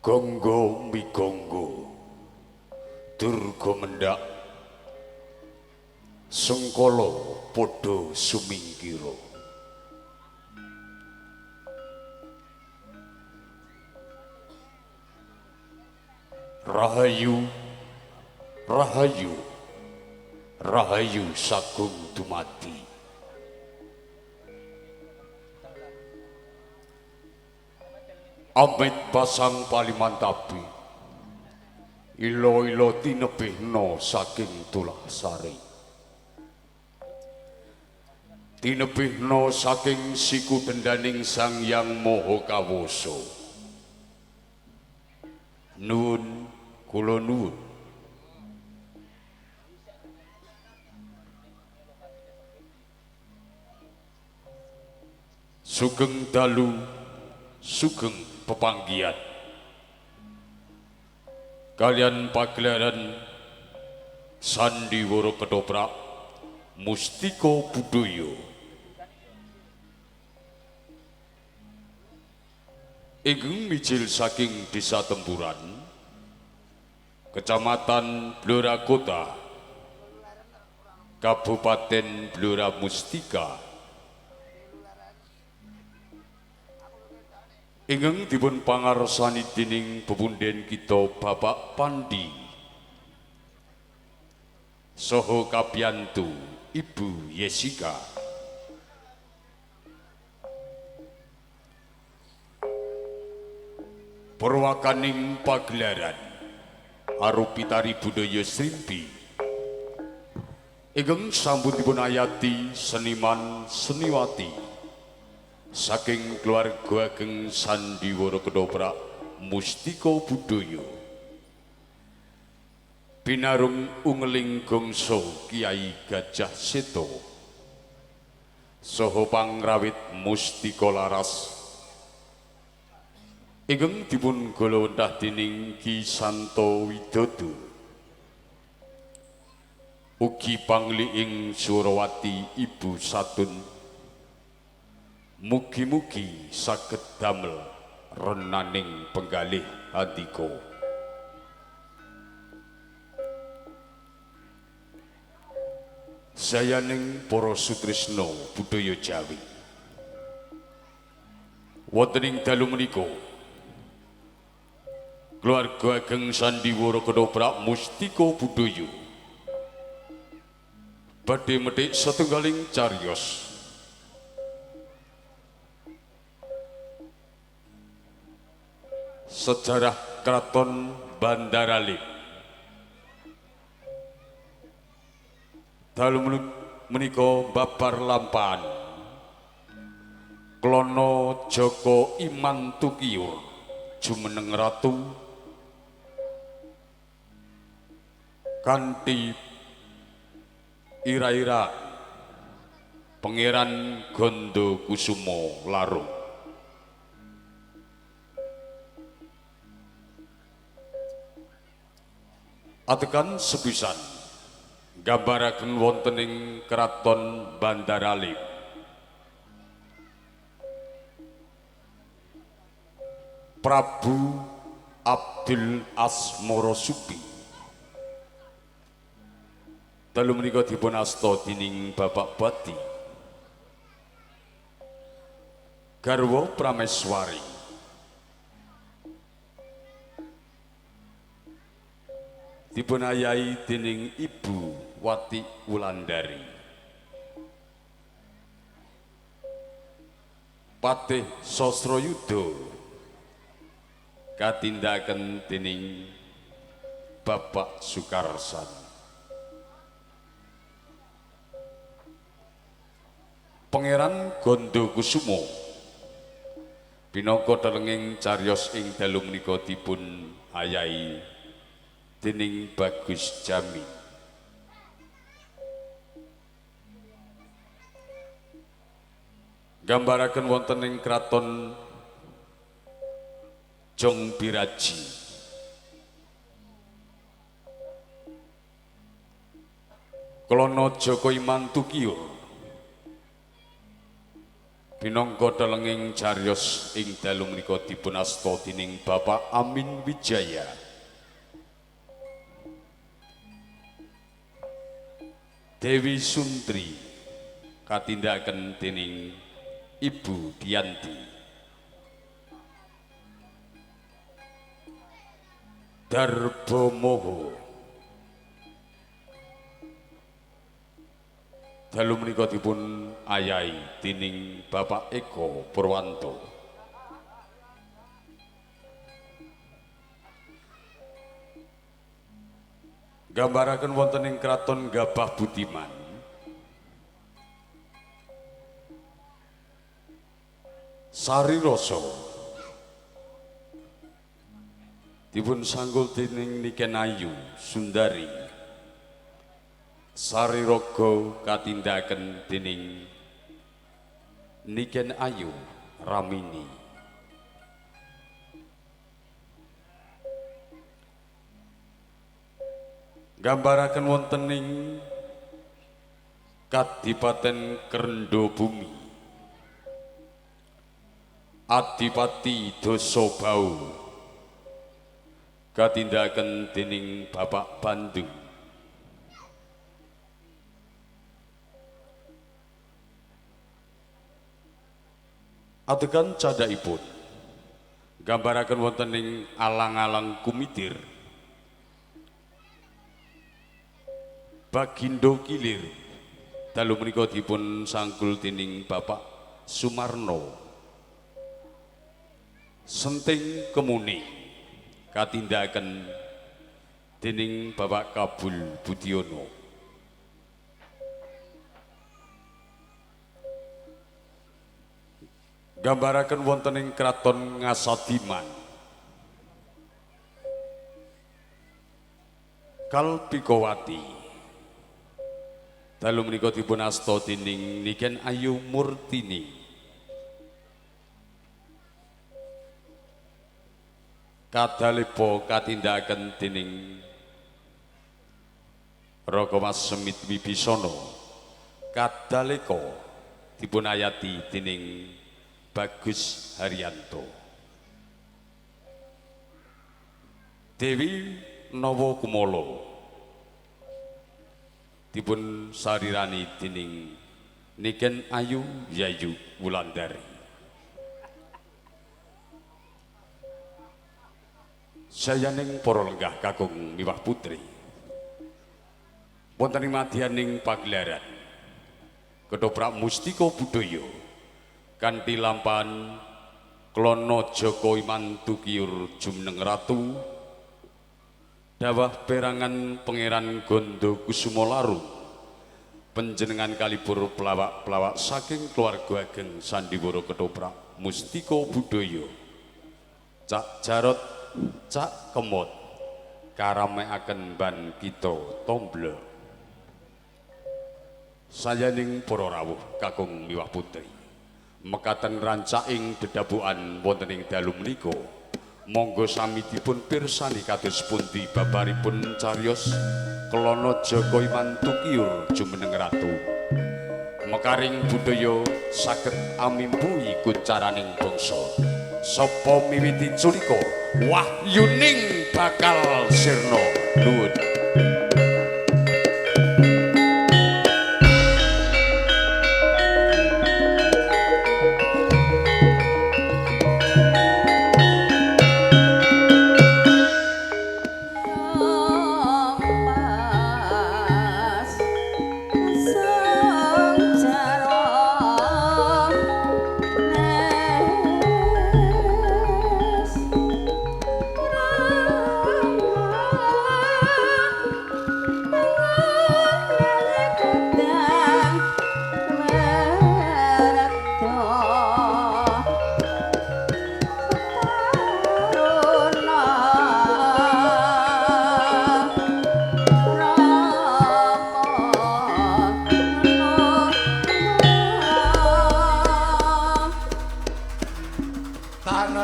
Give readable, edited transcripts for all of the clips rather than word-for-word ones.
Gonggo mi gonggo durga mendak sengkala padha sumingkira rahayu rahayu rahayu sagung dumadi Amit pasang palimantapi ilo-ilo tinebihno saking tulah sari tinebihno saking siku dendaning Sang Yang Maha Kawasa nuwun kula nuwun sugeng dalu sugeng pepanggihan kalian pagelaran Sandiwara Ketoprak Mustika Budaya ingkang mijil saking Desa Tempuran Kecamatan Blora Kota Kabupaten Blora Mustika ingkang dipun pangarsani dening pepunden kita Bapak Pandi saha kabiyantu Ibu Yesika perwakaning pagelaran arupi tari budaya Srimpi ingkang sampun dipun ayati seniman seniwati saking keluarga ageng Sandiwara Ketoprak Mustika Budaya pinarung ungling gongso Kiai Gajah Seto saha pangrawit Mustika Laras ingkang dipun golowentah dening Ki Santo Widodo ugi pangliing Surawati Ibu Satun mugi-mugi saged damel renaning penggalih andika sayaning para sutresna budaya Jawi wonten ing dalu menika keluarga ageng Sandiwara Ketoprak Mustika Budaya badhe metik setunggaling cariyos sejarah Kraton Bandaralik dalu menika babar lampahan Klono Joko Iman Tukiur jumeneng ratu kanthi ira-ira Pangeran Gondo Kusumo Larung. Atekan sepisan gambaraken wonten ing Kraton Bandaralim. Prabu Abdul Asmoro Supi dalu menika dipun asta dening Bapak Bati garwa Prameswari dipun ayahi dening Ibu Wati Wulandari Patih Sosroyuda katindaken dening Bapak Sukarsan. Pangeran Gondo Kusumo pinangka telenging cariyos ing dalu menika dipun ayahi dening Bagus Jami. Gambaraken wonten ing kraton Jong Biraji Klono Joko Iman Tukiur pinangka telenging cariyos ing dalu menika dipun asta dening Bapak Amin Wijaya. Dewi Suntri katindaken dening Ibu Dianti. Darbo Moho dalu menika dipun ayahi dening Bapak Eko Purwanto. Gambaraken wonten ing Kraton Gabah Budiman Sari Rasa dipun sanggul dening Niken Ayu Sundari Sari Rogo katindaken dening Niken Ayu Ramini. Gambaraken wonten ing Kadipaten Krendo Bumi Adipati Dosobau katindaken dening Bapak Bandung. Ategan candhaipun gambaraken wonten ing alang-alang kumitir Bagindo Kilir dalu menika dipun sangkul dening Bapak Sumarno. Senting Kemuni katindaken dening Bapak Kabul Budiono. Gambaraken wonten ing Kraton Ngasadiman Kalpikowati dalu menika dipun asta dening Niken Ayu Murtini. Kadalepa katindaken dening Raga Mas Semit Wibisana. Kadaleka dipun ayati dening Bagus Haryanto. Dewi Nawa Kumala dipun sarirani dening Niken Ayu Yayu Wulandari. Sayaning para lenggah kakung miwah putri wonten ing madyaning pagelaran Ketoprak Mustika Budaya kanthi lampahan Klono Joko Iman Tukiur jumeneng ratu dawah perangan Pangeran Gondo Kusumo Larung Panjenengan kalipur pelawak-pelawak saking keluarga ageng Sandiwara Ketoprak Mustika Budaya. Cak Jarot, Cak Kemot karamekaken ban kita tomblo. Sayaning para rawuh kakung miwah putri. Mekaten rancaking dedabukan wonten ing dalu menika. Monggo sami dipun pirsani kados pundi babaripun cariyos kelana Jaka Imantukiur jumeneng ratu. Mekaring budaya saged amimbuhi kucaraning bangsa. Sapa miwiti culika wahyuning bakal sirna luhut.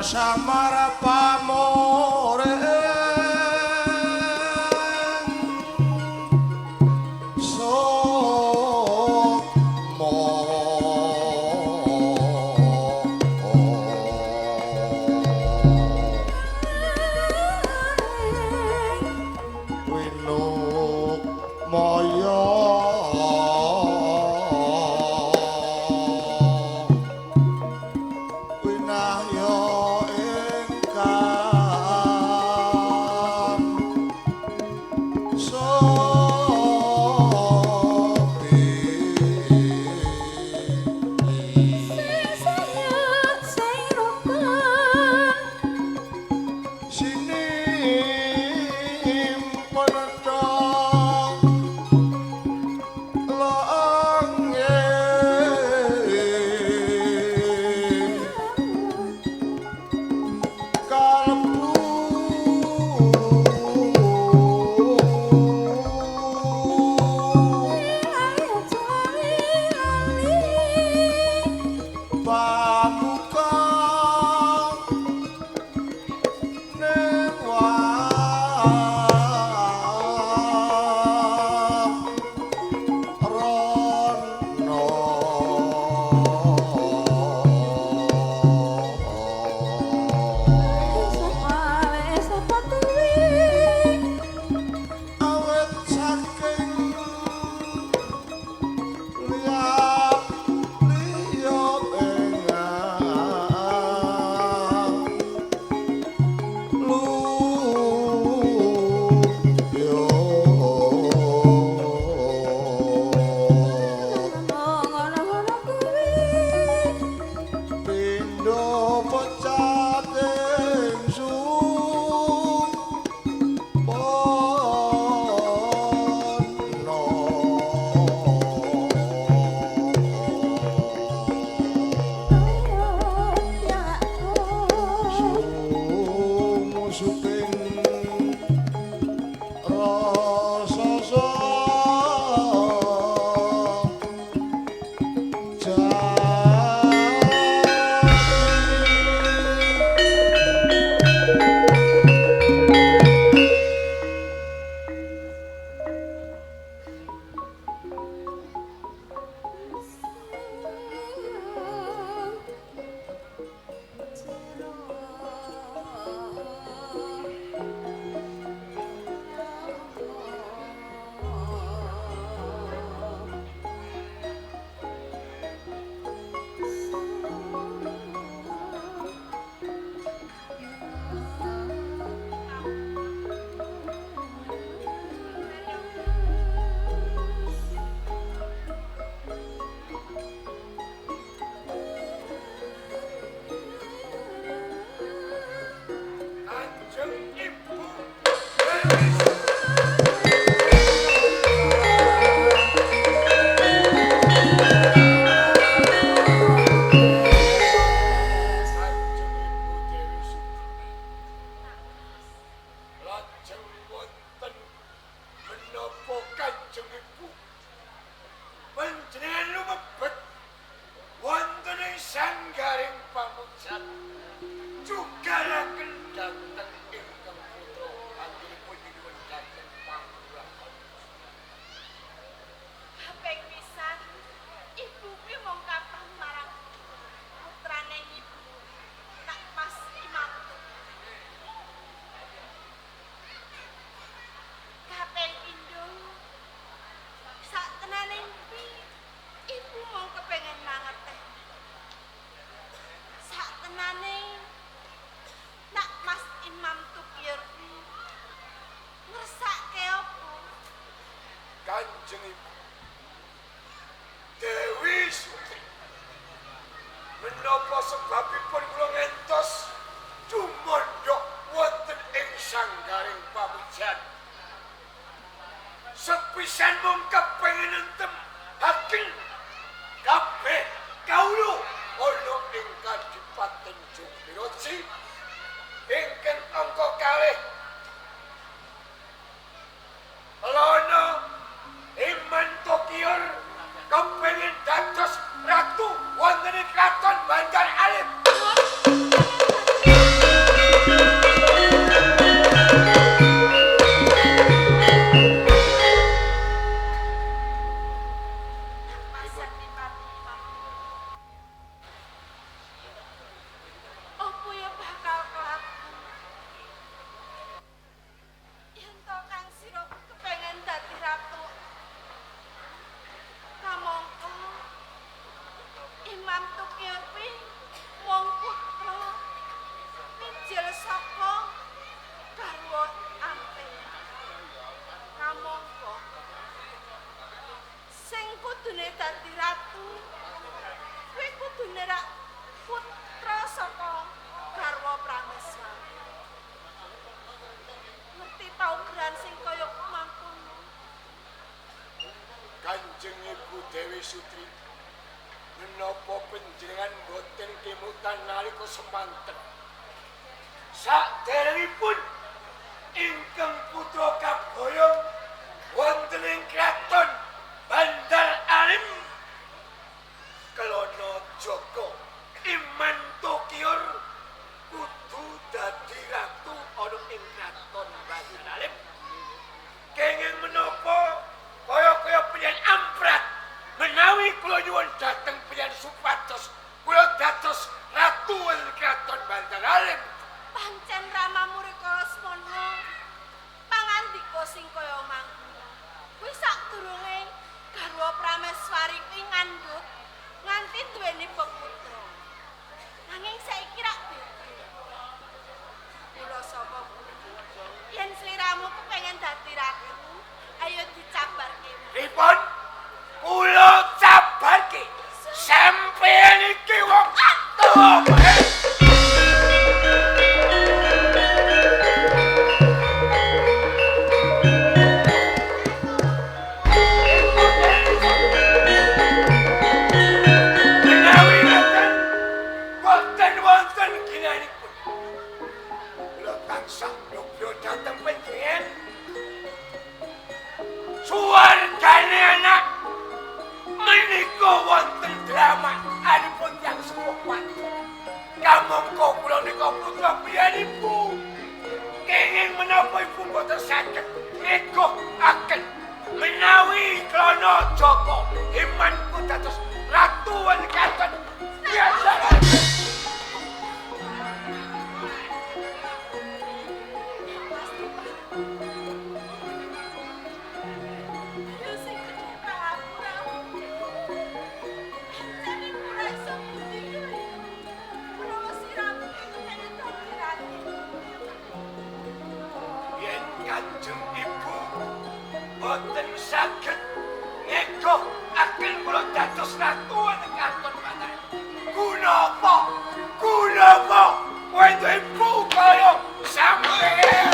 Samara pamore somo winuk moyo Jugalaken dhateng ingkang putra anggenipun nyuwun dhateng pangurapan. Kaping pisan, ibu kuwi mung kapan marang putrane ibu. Tak pas imam. Kaping pindho, sak tenane kuwi ibu mung kepengin mangerteni. Sak tenane nak Mas Imam Tukier kuwi ngersake apa? Kanjeng Ibu Dewi Sutri, menapa sebabipun kula ngentos tumandhak wonten ing sanggaring pamujan? Sepisan mung kepengin entem hakim kabeh kawula ana ing Kadipaten Jumbiroji ingkang angka kalih Lono Iman Tokior kepengin dados ratu wonten ing kraton Banjar Alim. Pasar di Pati Imam. Apa ya bakal kelaku? Yen to Kang Sira kepengen dadi ratu. Kamangka Imam Tukier kuwi wong putra mijil saka garwa amping. Kamangka sing kudune dadi ratu kuwi kudune rak putra saka garwa Prameswari. Ngerti paugeran sing kaya mangkono. Kanjeng Ibu Dewi Sutri, menapa panjenengan boten kemutan nalika semanten? Saderengipun ingkang putra kaboyong wonten ing kraton Bandar Alim Kelana Joko Iman Tokior kudu dadi ratu ana ing kraton Bandar Alim. Kenging menapa kaya penyan amprat menawi kula nyuwun dhateng penyan supados kula dados ratu ing kraton Bandar Alim. Pancen Rama Murika Lesmana pangandika sing kaya mangkono. Kuwi sadurunge garwa Prameswari kuwi ngandhut nganti duweni peputra. Nanging saiki rak beda. Kula sapa pundi? Yen sliramu kepengin dadi ratu, ayo dicabarke. Pripun? Kula cabarke sampeyan iki wong tuwa. Menawi ngoten boten wonten ginanipun. Kula tansah nyobya dhateng panjenengan. Suwargane anak menika wonten drama adipun yang sepuh pati. Kamangka kula nika putra piyaniku. Kenging menapa ibu boten saged negokaken menawi Kelana Joko imanku dados ratu ing kraton biasa. Ayo sing gedhe pangapura. Pancen ora iso budi kuwi. Kula siramu kepengin dadi ratu. Yen Kanjeng Ibu boten saged negokaken kula dados ratu ing kraton Bandar. Kunapa wonten ibu kaya sampeyan?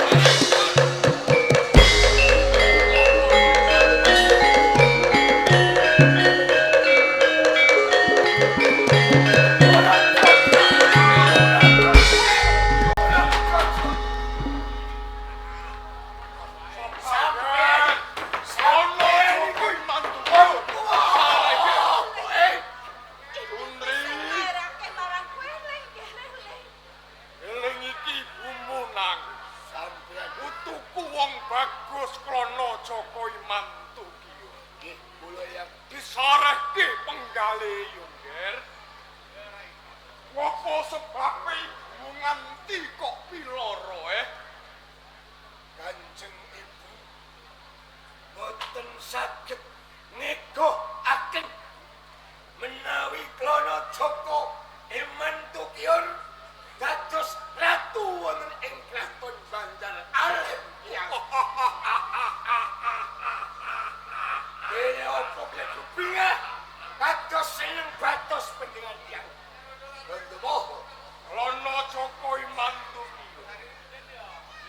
Klono Joko Imantu kiyo. Nggih, kula yang disarehke penggale yo, Nger. Apa sebabe ibu nganti kok piloro Kanjeng Ibu boten saged negokaken menawi Klono Joko Imantu kiyo dados ratu wonten ing kraton Bandar Alim yang Dene opo klepinga kados seneng batos pendengar yang Bandomo Klono Joko Imantu kiyo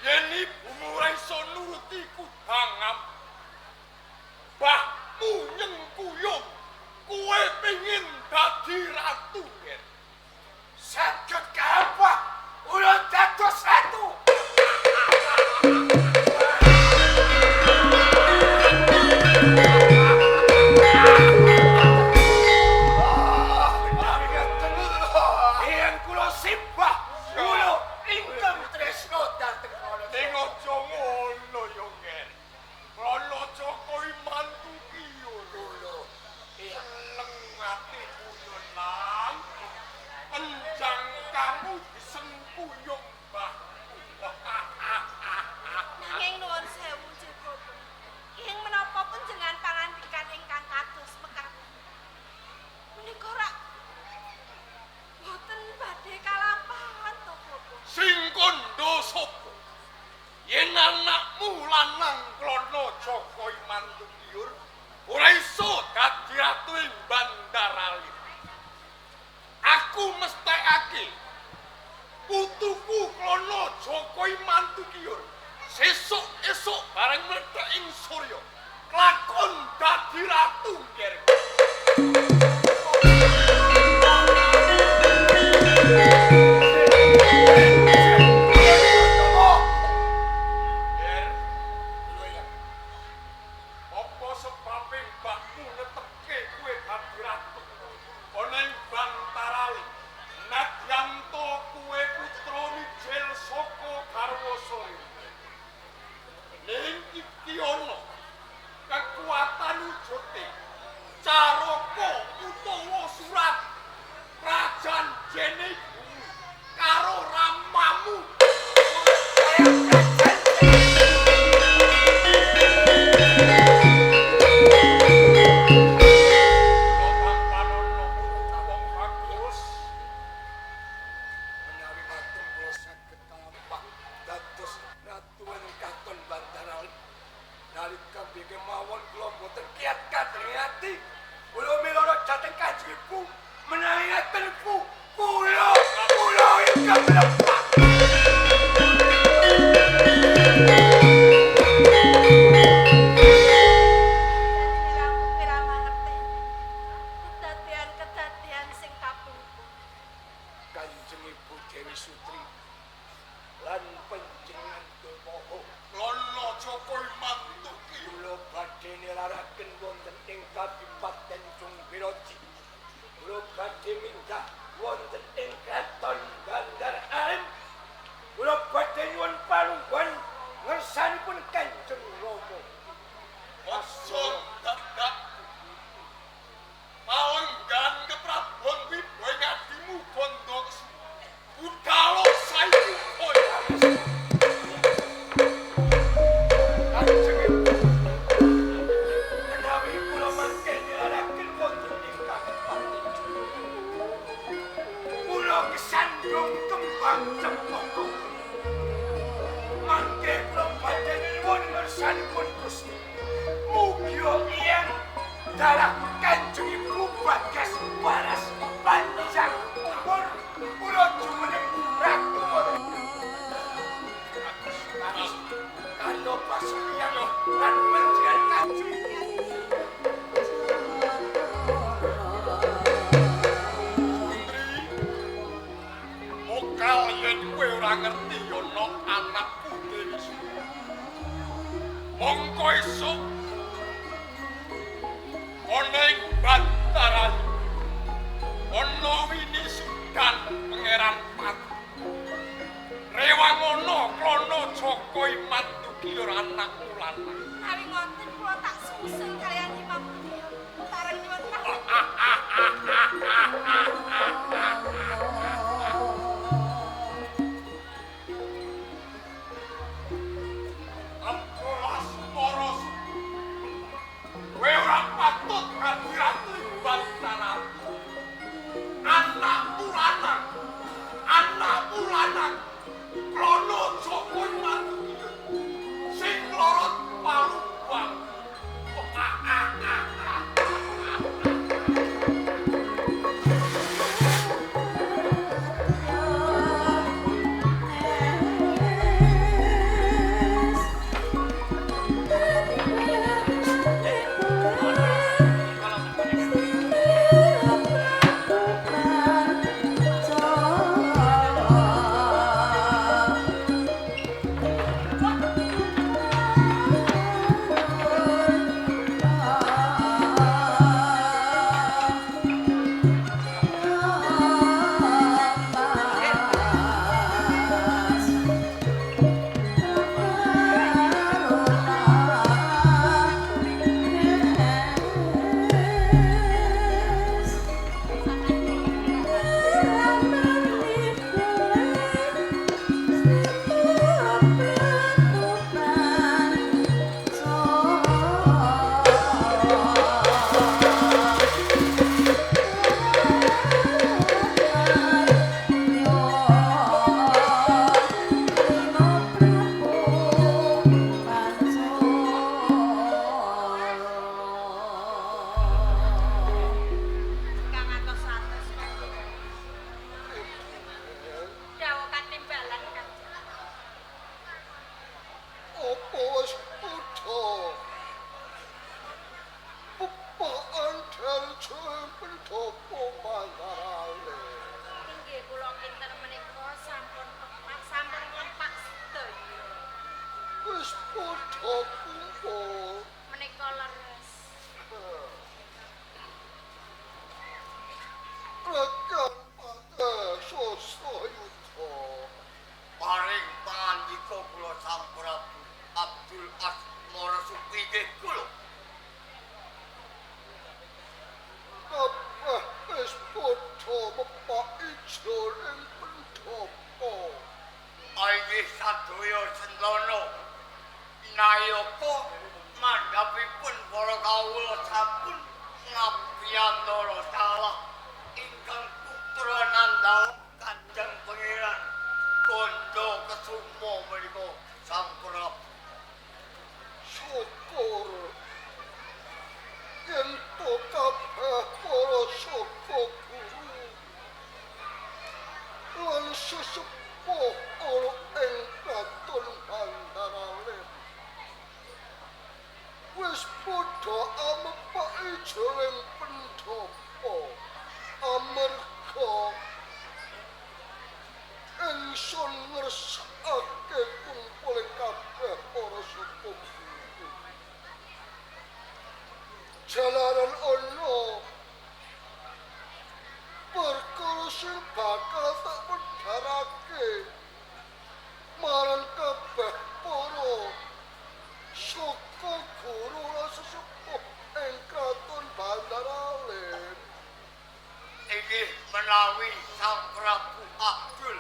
yen ibu ora iso nuruti kudangam bakmu nyengkuyung kowe pengin dadi ratu yen saged apa ulah dados ratu yang kula simbah kula ingkang tresno dhateng kula ning aja ngono yo Nger Klono Joko Imantu kiyo kula seneng ati kula nang enjang kamu disengkuyung mbah Nanging nuwun sewu Joko. Ing menapa pun jenengan pangandikan ingkang kados mekaten. Menika rak boten badhe kalampahan to, Bapak. sing kandha sapa yen anakmu lanang Klono Joko Imantu kiyo ora iso dadi ratu ing Bandar Alim aku mesthekake putuku Klono Joko Imantu kiyo sesuk-esuk bareng mlethek ing surya kelakon dadi ratu Nger Nger apa sebabe mbahmu netepke kowe dadi ratu ana ing Bandar Alim nadyan to kowe putra mijil saka garwa sore ning iki ana kekuatan wujute caraka utawa surat kerajaan jene bumi karo ramamu Kira mangerten. Kedadian sing kapungkur. Kanjeng Ibu Dewi Sutri lan panjenengan Domoho Klono Joko Imantu kula badhe nilaraken wonten ing Kabupaten Jongbiroji kula badhe minggah wonten ing Kraton Bandar Alim kula badhe nyuwun palungguhan ngersanipun Kanjeng Rama Aja dadak palenggan keprabon wibowo ngadimu bondo budalo saiki koyo Kanjeng Ibu menawi kula mangke nilaraken wonten ing Kabupaten kula kesandung kembang cempaka mangke kula badhe nyuwun ngersanipun Gusti mugi yen darah Kanjeng Ibu Bagas waras panjang umur kula jumeneng ratu kalo pasukan lan menjian Kanjeng Mokal yen kowe ora ngerti ana anakku Dewi Sutri mongko esuk ana ing Bandar Alim ana Wini Sudan Pangeran Pati Rewangono Klono Joko Imantu Kior anakmu lanang. Menawi ngoten kula tak susun kalian Imam Kior. Sareng nyuwun pamit. Ampulas poros. Kowe ora patut ratu-ratu Bantaran. Anakmu lanang. Anakmu lanang. Klono Joko mati. Sing lorot Palembang. Jalaran ono perkara sing bakal tak medharake marang kabeh para saka guru lan sesepuh ing kraton Bandaralen. Iki menawi Sang Prabu Abdul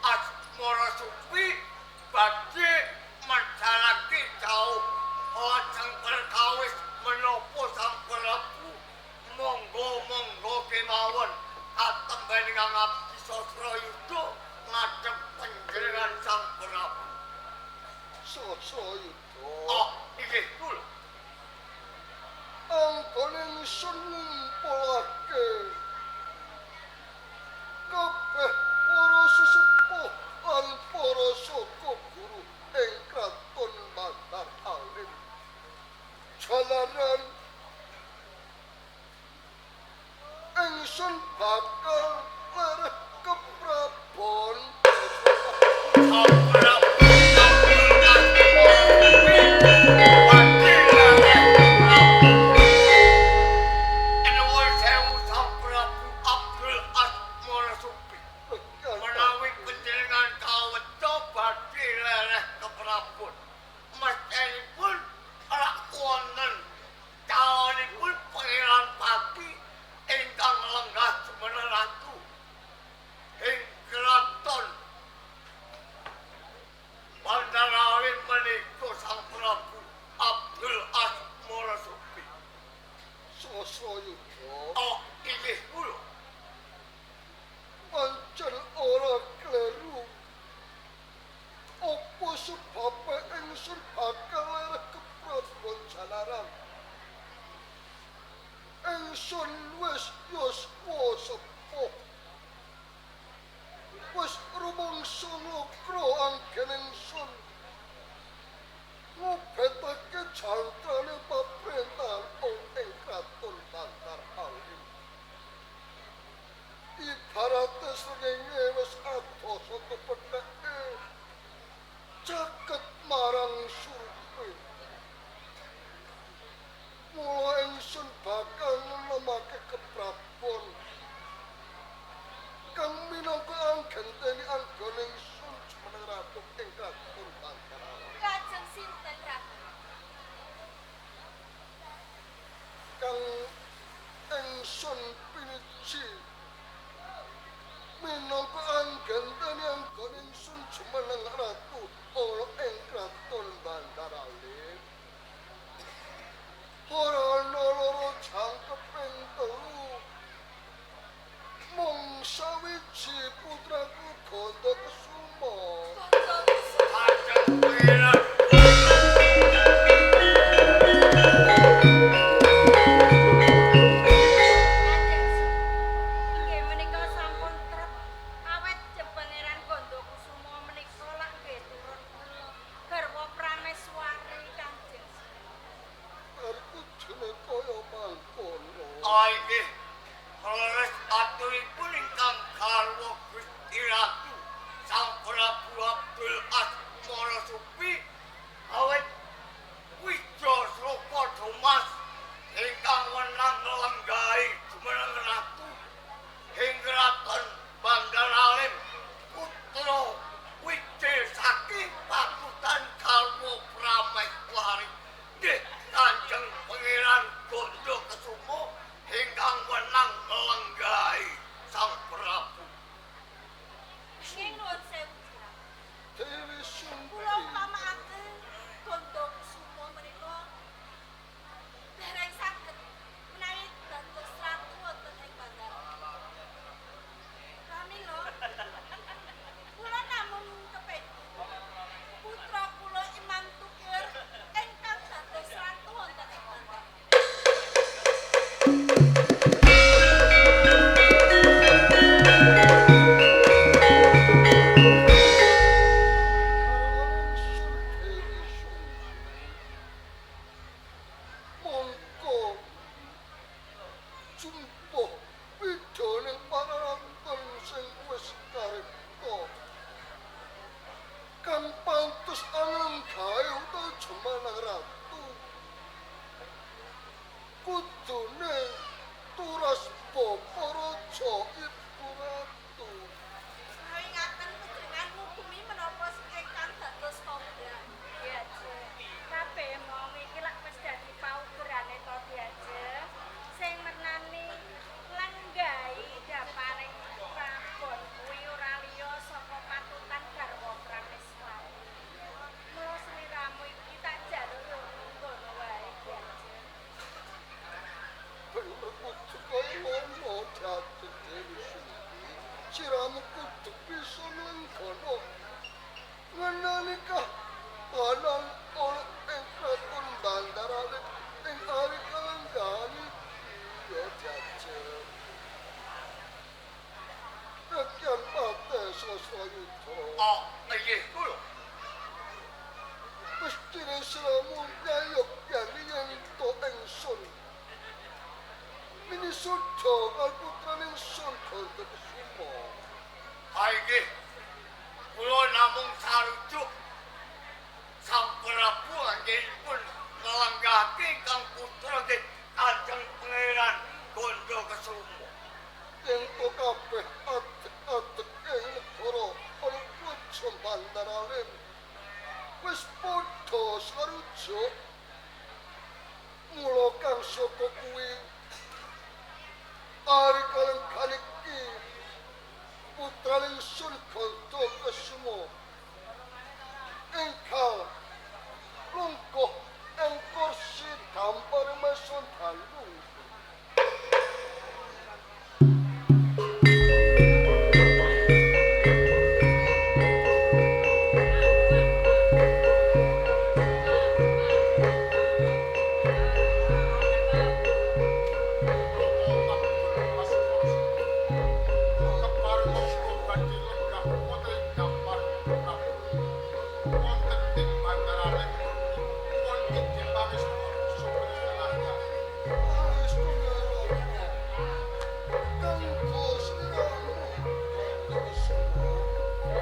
Asmara Supi badhe medharake jauh ojang perkawis menapa Sang Prabu monggo kemawon katemben ingkang abdi Sasrayuda ngadhep panjenengan Sang Prabu. Sasrayuda. Oh, iki kula. Anggone ingsun ngumpulake kabeh para sesepuh lan para saka guru ing kraton Bandaralen. Jalaran ingsun bakal lereh keprabon. Sang Prabu menawi ingsun bakal lereh keprabon jalaran. Ingsun wis yuswa sepuh. Wis rumangsa ngokro anggen ingsun. Ngobetake jantrane pamrentahan ing kraton Bantar Alim. Ibarate srengenge wis adoh saka petheke caket marang surpe. Mula ingsun bakal nemake keprabon kang minangka anggenteni anggone ingsun jumeneng ratu ing kraton Bantar Alim. Lajeng sinten Ratu? Kang ingsun piniji minangka anggenteni anggone ingsun jumeneng ratu ana ing kraton Bantar Alim. Ora ana loro jangkeping telu. Mung sawiji putraku Ganda Kesuma. Ajeng pangeran Inggih menika sampun trep awet Pangeran Ganda Kusuma menika lak nggih turun kula garwa Prameswari Kanjeng. Arep jeneng kaya mangkono. Inggih leres aturipun ingkang garwa Gusti Ratu Sang Prabu Abdul Asmara Supi awet Wijayasroka Thomas ingkang wenang nglenggahi jumeneng ratu ing kraton Bantar Alim putra Wijaya saking patutan garwa Prameswari nggih Kanjeng Pangeran Ganda Kesuma ingkang wenang nglenggahi Sang Prabu. Nggih nuwun sewu Juragan. Dewi Sumbi. Kula upamake Ganda Kusuma menika dereng saged menawi dados ratu wonten ing Bantar. Pramila kula namung kepengin putra kula Imam Tukir ingkang dados ratu wonten ing Bantar. Mongko jumpuh widoning pangaranten sing wis karipta kang pantes anenggahe utawa jumeneng ratu kudune turas bapa raja ibu ratu. Menawi ngaten panjenengan ngukumi menapa ingkang dados kondang. Ya, kabeh mong iki lak wis dadi paugerane to Diajeng sing menani lenggahi daparing prabon kuwi ora liya saka patutan garwa Prameswari. Mula sliramu iki tak jaluk yo ngono wae Diajeng. Bener kudu kaya ngono dadi Dewi Sumbi. Siramu kudu bisa nglenggono ngenani kahanan ana ing kraton Bantar Alim ing ari kalenggahan iki ya jajeng. Rakyat pate saswayuda. Inggih kula. Mestine siramu nyayok yen to ingsun. Minisuda kalputraning Sun Ganda Kesuma. Inggih kula namung sarujuk Sang Prabu anggenipun ngelenggahake ingkang putra nggih Kanjeng Pangeran Ganda Kesuma. Yen to kabeh adek-adek ing negara ana praja Bantar Alim wis padha sarujuk. Mula kang saka kuwi ari kalenggahan iki putraning Sun Ganda Kesuma ingkang lungguh ing kursi dampar meson dalu. wonten ing bandarane pun inggih pangestu sumenengahnya. Pangestu napa? Kang bos namo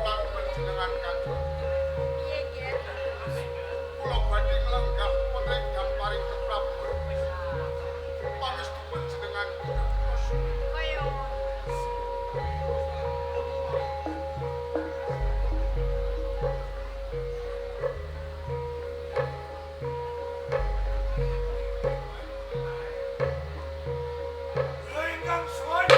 kang panjenengan kanjeng. Piye nggih? Kula badhe nglenggah wonten gamparing keprabu. Pangestu panjenengan Kaya Lha ingkang suwun.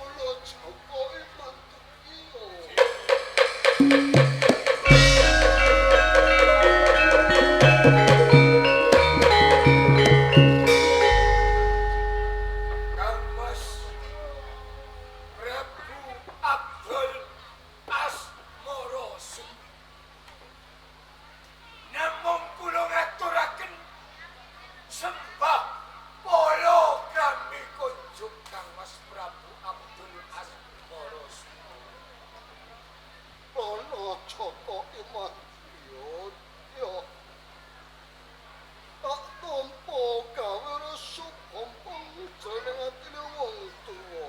kula Joko Imantukiyo. Kang Mas Prabu Abdul Asmoroso. Namung kula ngaturaken sembah polo kami kunjuk Kang Mas Prabu Abdul Asmoroso. Ana Joko Imantukiyo. Tak tampa gawe rasa pompong jeneng atine wong tuwa.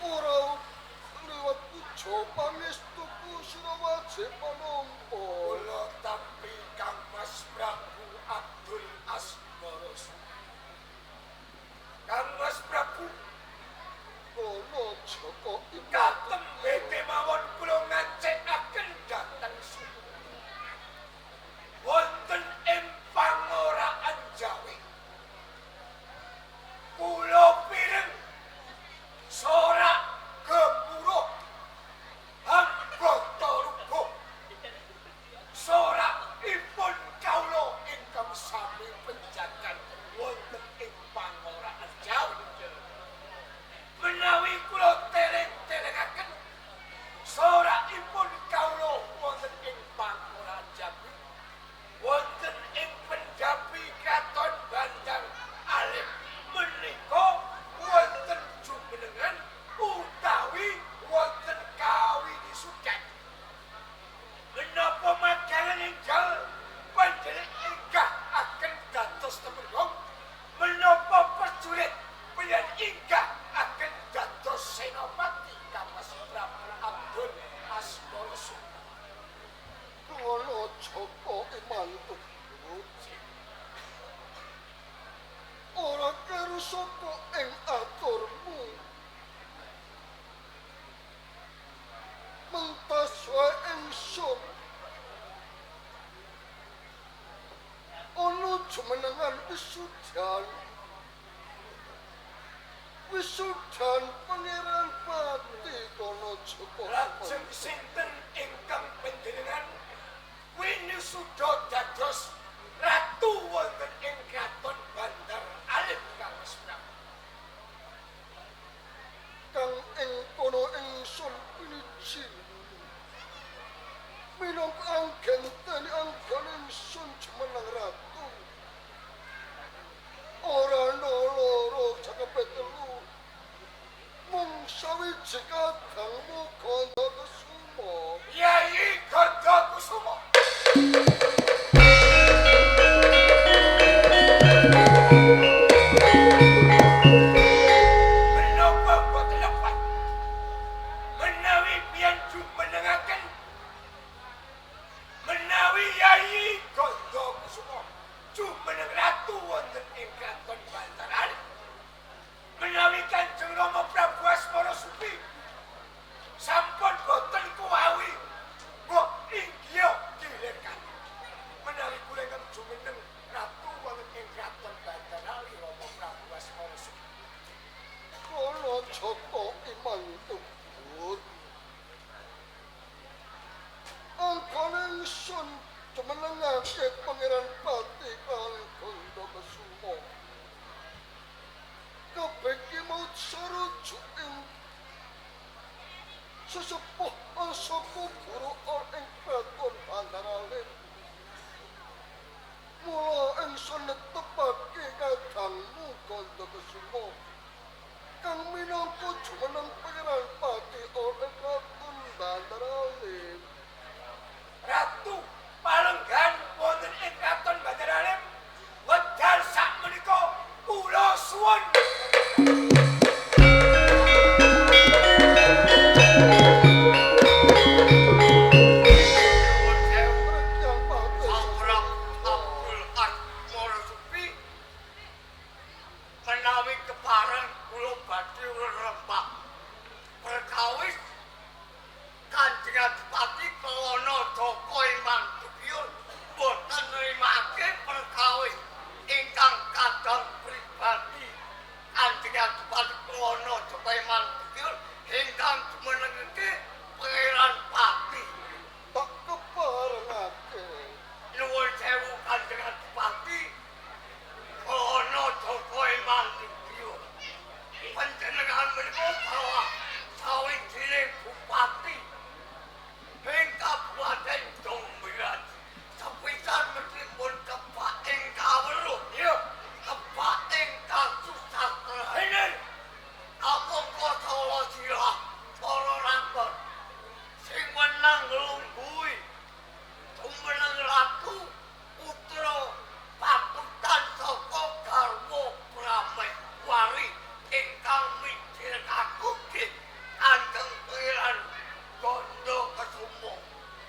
Ora liwat puja pangestuku sira wajib panampa. Kula tampi Kang Mas Prabu Abdul Asmoroso. Kang Mas Prabu Ana Joko katembe kemawon kula ngancikaken dhateng suku. Wonten ing pangoraan Jawi. Kula pireng sorak gemuruh anggota rubuh. Sorak ipun kawula ingkang sami penjagan wonten ing pangoraan Jawi. Menawi kula tereng-terengaken sorakipun kawula wonten ing pangoraan Jawi, wonten ing penjabi Kraton Bandar Alim menika wonten jumenengan utawi wonten kawini suket. Menapa makanan enggal panjenengan inggah akan dados temenggung? Menapa prajurit panjenengan inggah akan dados senopati Kang Mas Prabu Abdul Asmoroso? Ana Joko Imantukiyo. Ora kerusaka ing aturmu. Mentas wae ingsun. Ana jumenengan wisudan. Wisudan Pangeran Pati kono Joko Lajeng Imantukiyo. sinten ingkang panjenengan winisuda dados ratu wonten ing Kraton Bandar Alim Kang Mas Prabu? Kang ing kono ingsun piniji minangka anggenteni anggon ingsun jumeneng ratu ora ana loro cakepe telu mung sawiji kadangmu Gandha Kusuma. Yai Gandha Kusuma. sepuh saka guru ana ing kraton Bandaralim. Mula ingsun netepake kadangmu Ganda Kesuma kang minangka jumeneng pangeran pati ana ing kraton Bandaralim. Ratu palenggan wonten ing kraton Bandaralim wedal sakmenika kula suwun. Menawi kepareng kula badhe rempah perkawis Kanjeng Adipati Kelana Joko Imang Dukyur boten nrimake perkawis ingkang kadang pribadi Kanjeng Adipati Kelana Joko Imang Dukyur ingkang jumenengake Pangeran Pati. Tak keparengake. Nuwun sewu Kanjeng Adipati Kelana Joko Imang Dukyur. Panjenengan menika bawa sawijining bupati ing Kabupaten Jomberan. Sepisan meskipun kebak ing kaweruh, ya kebak ing kasusastraan. Kamangka kala sirah para rakon sing wenang nglungguhi jumeneng ratu putra patutan saka garwa Prameswari ingkang midhirakaken Kanjeng Pangeran Ganda Kesuma.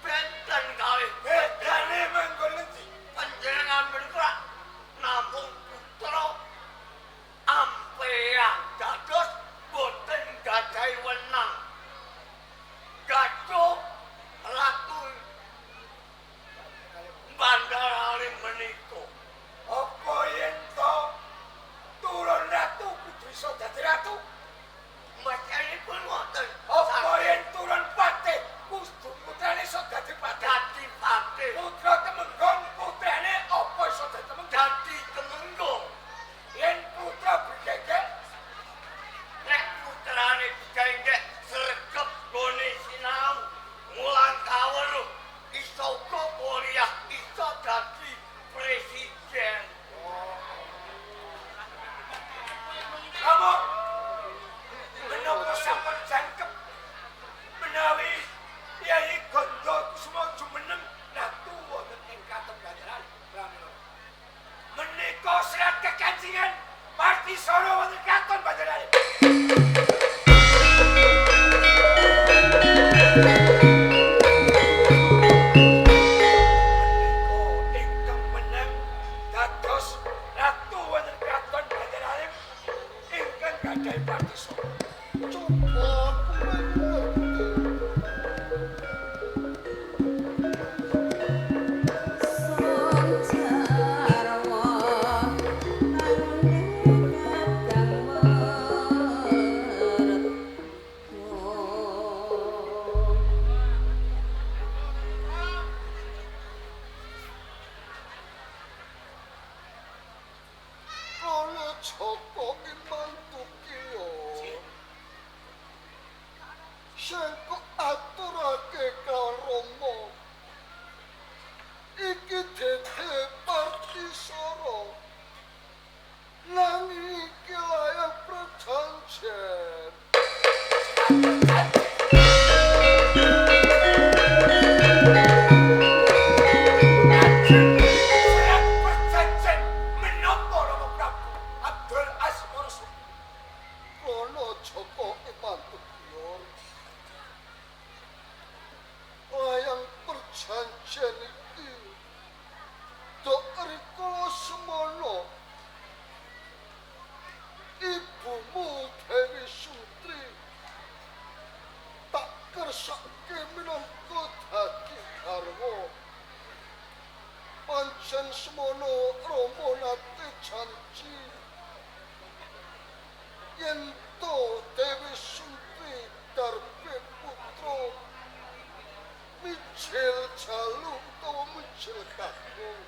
Benten kalih bedane manggon endi? Panjenengan menika namung putra ampeyan dados boten gadahi wenang gaduh ratu Bandaralim menika. Apa yen to turun ratu kudu iso dadi ratu? Macanipun wonten. Apa yen turun patih kudu putrane iso dadi patih? Dadi patih. Putra Temenggung putrane apa iso dadi Temenggung? Dadi Temenggung. Yen putra Bregengge nek putrane Bregengge sregep gone sinau mulang kaweruh iso kuliah iso dadi presiden. Kamu menapa sampun jangkep menawi Kyai Ganda Kesuma jumeneng ratu wonten ing kraton Bandaralim. Menika serat kekancingan Partisara wonten kraton Bandaralim. Menika ingkang menang dados ratu wonten kraton Bandaralim ingkang gadhahi Partisara. Coba aku mengerti. Ana Joko Imang Dukyur sing kok aturake karo Rama iki dadi Partisara nanging iki layak perjanjian. Serat perjanjian menapa Rama Prabu Abdul Asmara Ana Joko Imang Dukyur layang perjanjian iki dok rikala semana ibumu Dewi Sutri tak kersake minangka dadi garwa. Pancen semono Rama nate janji yen to Dewi Sutri darbe putra mijil jalu utawa mijil kakung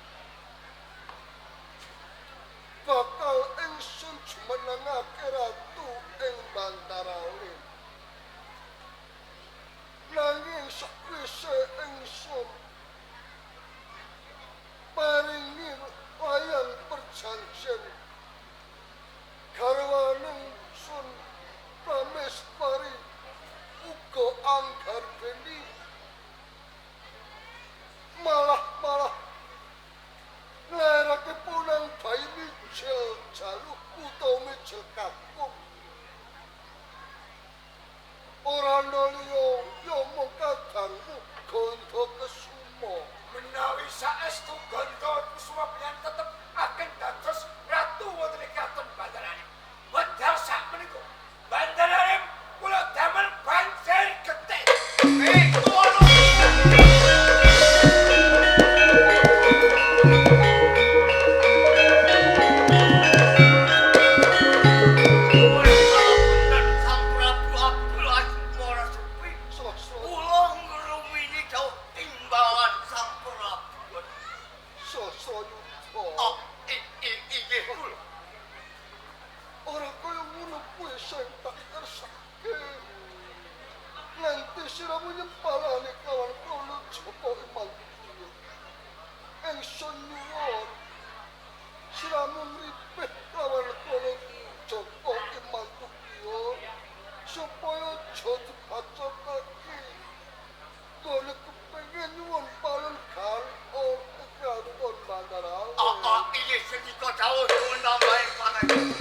bakal ingsun jumenengake ratu ing Bandaralim. anggar beni malah nglerake punang bayi mijil jaluk utawa mijil kakung ora ana liya ya mung kadangmu Gandha Kesuma menawi saestu Gandha Kesuma pian tetep akan dados ratu wonten ing kraton Bandarane. Wedal sakmenika Bandarane kula damel banjir getih. Ngono. Sang Prabu Abdul Aziz Mora Supi sosro kula ngrumini dawuh timbalan Sang Prabu. sosro yuda Oh, inggih kula. ora kaya ngono kuwi sing tak kersake nganti siramu nyempalane kawan kula Joko Iman ingsun nyuwun siramu ngripih kawan kula Joko Iman Tukiyo supaya aja dibacokake kula kepengin nyuwun palenggan ora kraton Bandarane Inggih sedika dawuh nyuwun tambahin pangapunten.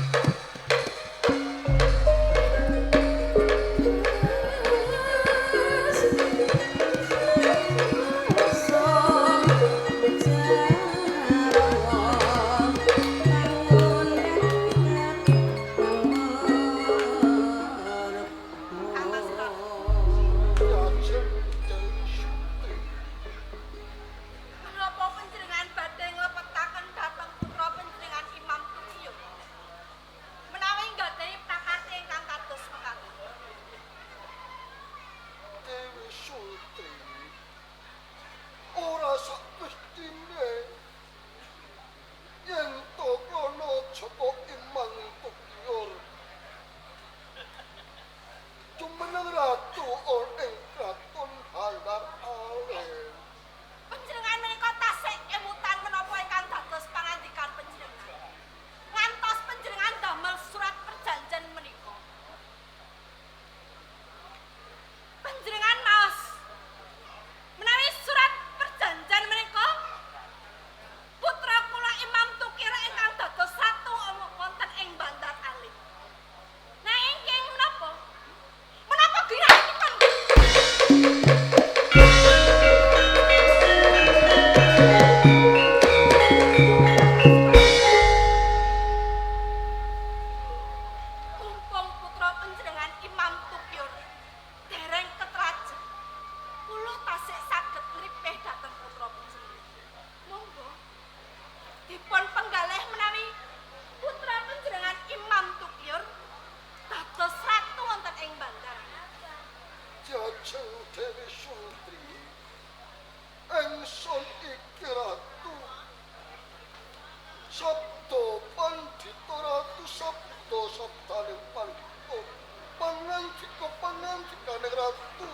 Yajeng Dewi Sutri Menapa panjenengan badhe nglebetaken dhateng putra panjenengan Imam Tukiyo? Menawi nggadhahi prakarya ingkang kados mekaten. Dewi Sutri ora sakwistine yen to kono Joko Iman Tukiyo jumeneng ratu ing kraton Bandar Alim Panjenengan menika tasih emutan menapa ingkang dados pangandikan panjenengan. Ngantos panjenengan damel surat perjanjian menika. Panjenengan maos menawi surat perjanjian menika putra kula Imam Tukir ingkang dados ratu wonten ing Bandar Alim. Nanging ing menapa? Menapa ginanipun? Mumpung putra panjenengan Imam Tukior dereng ketrajen, kula tasih saged ngripih dhateng putra panjenengan. Monggo dipun penggalih menawi putra panjenengan Imam Tukior dados ratu wonten ing Bandar. Jajeng Dewi Sutri ingsun iki ratu sabda pandhita ratu sabda sabdaning pandhita pangandikaning ratu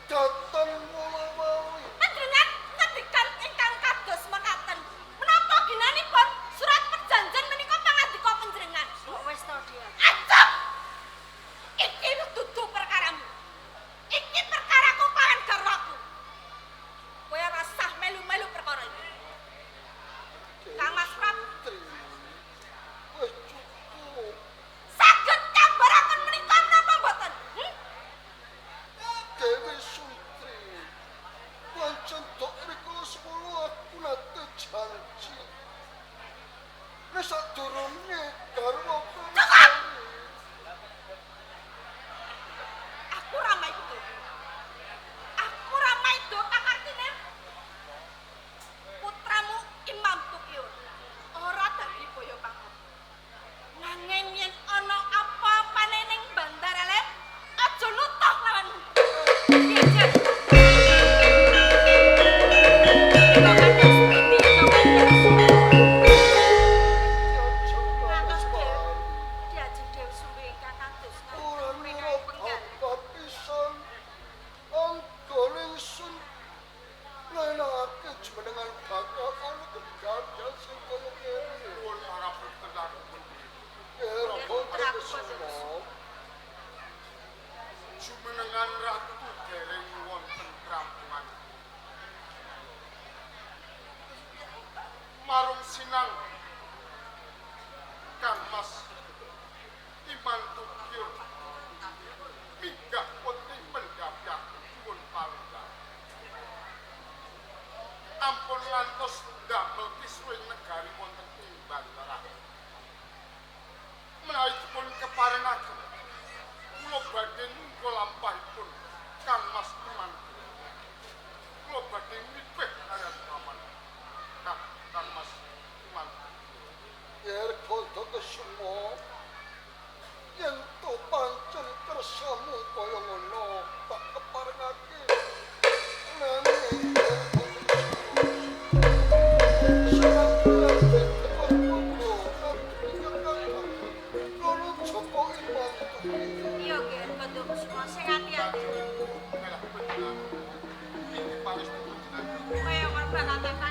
dhateng wala-wali Panjenengan ngedikan ingkang kados mekaten. Menapa ginanipun surat perjanjian menika pangandika panjenengan? Wis to, Dia. Acep! Iki dudu perkaramu. Iki perkaraku kalian garwaku. Kowe ora sah melu-melu perkara iki. Kang Mas Prabu Sutri wis cukup saged nyambaraken menika menapa mboten? Dewi Sutri pancen tok rikala sepuluh aku nate janji nek sadurunge garwa Cukup! Aku ora maido. Aku ora maido kang artine putramu Imam Tukiyo ora dadi boyo kamu. Nanging yen ana apa-apane ning Bandar Alim, aja nutuh lawanmu. Piye, Diajeng Dewi Suwi ingkang kados ora menika nurut penggal. apa pisan anggoning sun ngenake jumenengan bakal ana kejadian sing kaya kene Nuwun pangapunten lakon. ora boten semua Jumenengan panjenengan ratu dereng wonten krampungan. Marung sinang Kang Mas Iman Tukyur minggah putri pendapyak pun palungga. Ampun ngantos damel kisruing negari wonten ing Bandarah. Menawi dipun keparengaken kula badhe nunggu lampahipun Kang Mas Iman. Kula badhe nipih kaliyan paman. Kang Mas Iman. Yer kondo kesumo yen to pancen kersamu kaya ngono tak keparengake. Nanging Iya, Ger, Kondo Kusuma sing ati-ati. Kaya kon bakal